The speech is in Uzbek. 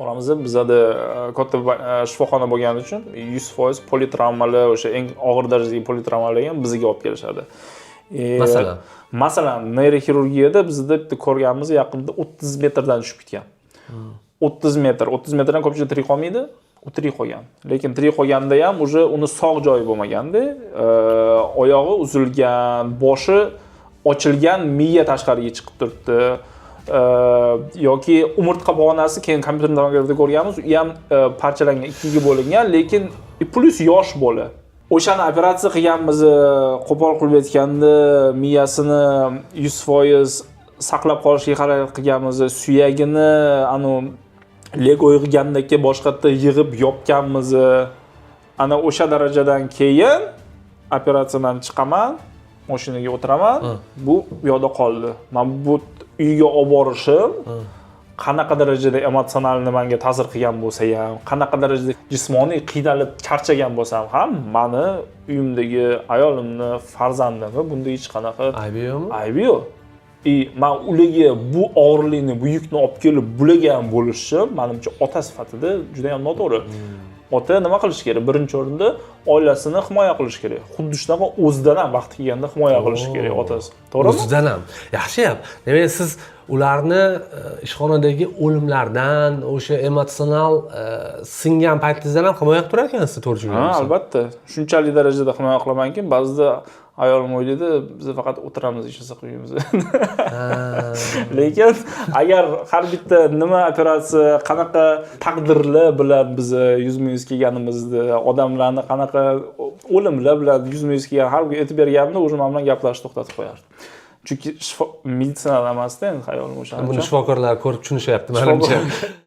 Bolamiz bizada katta shifoxona bo'lgani uchun 100% politravmali, o'sha eng og'ir darajadagi politravmalar ham bizga olib kelishadi. Masalan, neyroxirurgiyada bizda bitta ko'rganimiz yaqinda 30 metrdan tushib ketgan. 30 metrdan ko'pchilik tirik qolmaydi. U tirik qolgan. Lekin tirik qolganda ham uje uni sog' joyi bo'lmaganda, oyog'i uzilgan, boshi ochilgan, miya tashqariga chiqib turibdi. Yoki umurtqa pog'onasi keyin kompyuter tomografida ko'rganmiz, u ham parchalangan, ikkiga bo'lingan, lekin plus yosh bola. O'shani operatsiya qilganmiz, qo'pol qilib aytganda miyasini 100% saqlab qolishga harakat qilganmiz, suyagini Lego yig'gandagi boshqatda yig'ib yopganmiz. Ana o'sha darajadan keyin operatsiyadan chiqaman, mashinaga o'tiraman, bu yo'lda qoldi. Men bu uyga olib borishim qanaqa darajada emotsionalni menga ta'sir qilgan bo'lsa ham, qanaqa darajada jismoniy qiynalib charchagan bo'lsam ham, meni uyimdagi ayolimni, farzandimni bunda hech qanaqa aybi yo'q. Men ularga bu og'irlikni, bu yukni olib kelib bulagan bo'lishim, menimcha ota sifatida juda ham noto'g'ri. Ota nima qilish kerak? Birinchi o'rinda oilasini himoya qilish kerak. Xuddi shunaqa o'zidan ham vaqti kelganda himoya qilish kerak otasi. To'g'rimi? O'zidan ham. Yaxshi-ham. Demak, siz ularni ishxonadagi o'limlardan, o'sha emotsional singan paytingizdan ham himoya qilib turar ekansiz, to'g'ri tushunganimcha. Ha, albatta. Shunchalik darajada himoya qilamanki, ba'zida ayolim o'ylaydi, biz faqat o'tiramiz, ishlasa qo'yamiz. Lekin agar har bitta nima operatsiya, qanaqa taqdirlar bilan biz yuzma-yuz kelganimizni, odamlarni qanaqa o'limlar bilan yuzma-yuz kelgan har bir aytib berganimda, o'sha men bilan gaplashishni to'xtatib qo'yardi. Chunki meditsina emasda endi xayolim o'sha. Buni shifokorlar ko'rib tushunishyapti, menimcha.